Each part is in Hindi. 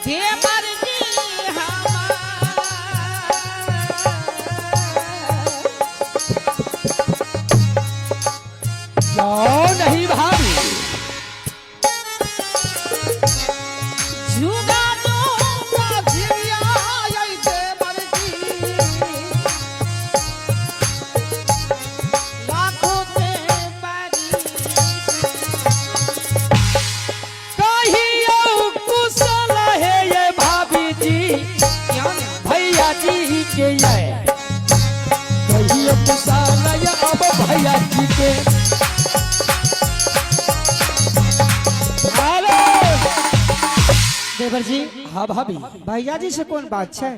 देवर जी क्यों नहीं भाभी? जुगा दो बाधिया आई देवर जी लाखों के बारी कहियो कुशल है ये भाभी जी, क्यों नहीं भैया जी के ये कहियो कुशल है अब भैया जी के। देवर जी हाँ भाभी, भैया जी से कौन बात है?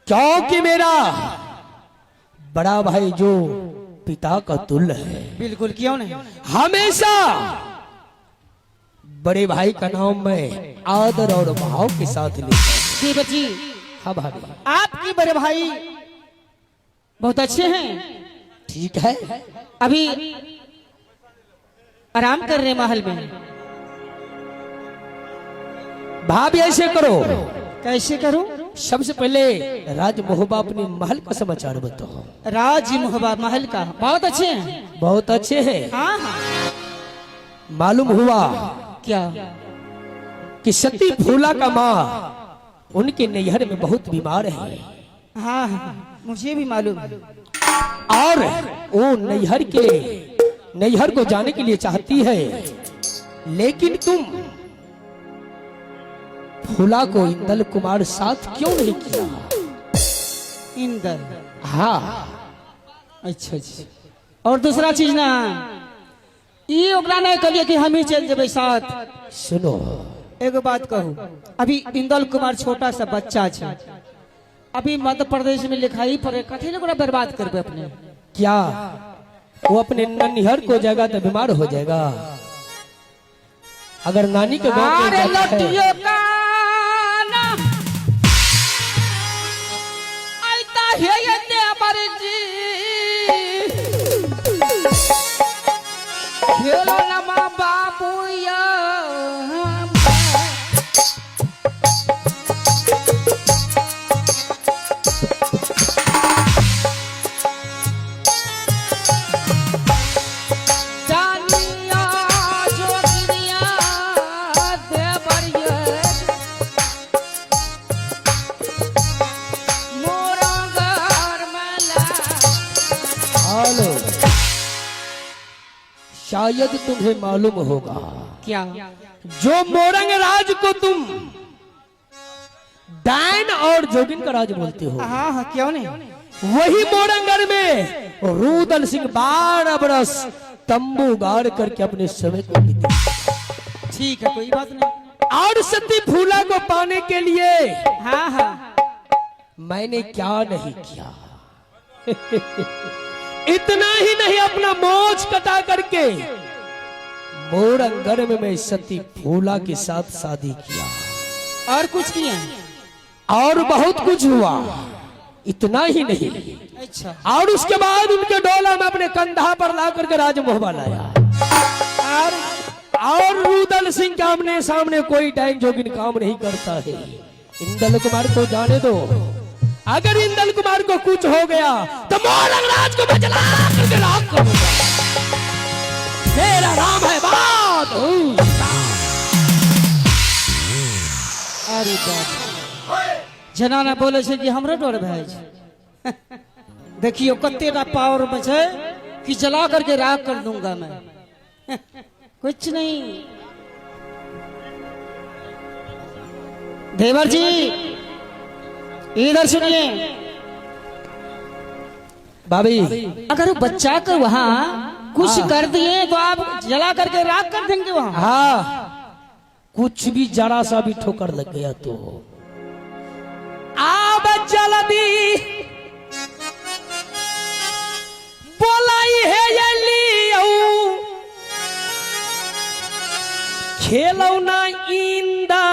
क्योंकि मेरा बड़ा भाई जो पिता का तुल्य है, बिल्कुल क्यों नहीं हमेशा बड़े भाई का नाम मैं आदर और भाव के साथ लेता हूं। देवर जी हाँ भाभी, आपके बड़े भाई बहुत अच्छे हैं। ठीक है। अभी आराम कर रहे हैं महल में। भाभी ऐसे करो, कैसे करूं? सबसे पहले राज मोहबा अपने महल का समाचार बताओ। राज मोहबा महल का बहुत अच्छे हैं। बहुत अच्छे हैं। हाँ हाँ मालूम हुआ क्या? कि सती फूला का माँ उनके नैहर में बहुत बीमार है हाँ हाँ मुझे भी मालूम है। और वो नैहर को जाने के लिए चाहती है, लेकिन तुम फूला को इंदल कुमार साथ क्यों नहीं किया? इंदल? हाँ। अच्छा अच्छा। और दूसरा चीज ना ये ओकरा नहीं कहलिए कि हम ही चल जेबे साथ। सुनो, एगो बात कहूँ, अभी इंदल कुमार छोटा सा बच्चा है, अभी मध्य प्रदेश में लिखाई पड़े कथी ने ओकरा बर्बाद करबे अपने? क्या वो अपने ननिहर को जाएगा तो बीमार हो जाएगा? अगर नानी के गांव में अरे जाता है, लट्टियों का ना आइता है ये देवर जी खेलो ना माँ बाबू या जानिया जोगिनिया देवर ये मोरा घर मला। हेलो, शायद तुम्हें मालूम होगा क्या? जो मोरंग राज को तुम डायन और जोगिन का राज बोलते हो, हाँ हाँ क्यों नहीं? वही मोरंगर में रूदल सिंह 12 बरस तंबू गाड़ करके अपने समय को बीते। ठीक है कोई बात नहीं। और सती फूला को पाने के लिए हाँ हाँ मैंने क्या नहीं किया। इतना ही नहीं, अपना मोच कटा करके मोरंगर में मैं सती फूला के साथ शादी किया। और कुछ किया? और बहुत कुछ हुआ। इतना ही नहीं, अच्छा। और उसके बाद उनके डोला में अपने कंधा पर ला करके राज मोहबा लाया। और रुदल सिंह के आमने सामने कोई डायन जोगिन काम नहीं करता है। इंदल कुमार को जाने दो, अगर इंदल कुमार को कुछ हो गया तो मोरंग राज को मैं जला करके राख करूंगा। मेरा नाम है बात। अरे बाप, जनाना बोले छे कि हमरे डर भय छे। देखियो कतेटा पावर में छे कि जला करके राख कर दूंगा मैं। कुछ नहीं। देवर जी इधर सुनिए, भाभी अगर वो बच्चा को वहाँ कुछ कर दिए तो आप जला करके राख कर देंगे वहाँ? हाँ, कुछ भी जरा सा भी ठोकर लग गया तो आब जल्दी बोलाई है ये लियो खेलौना इंदा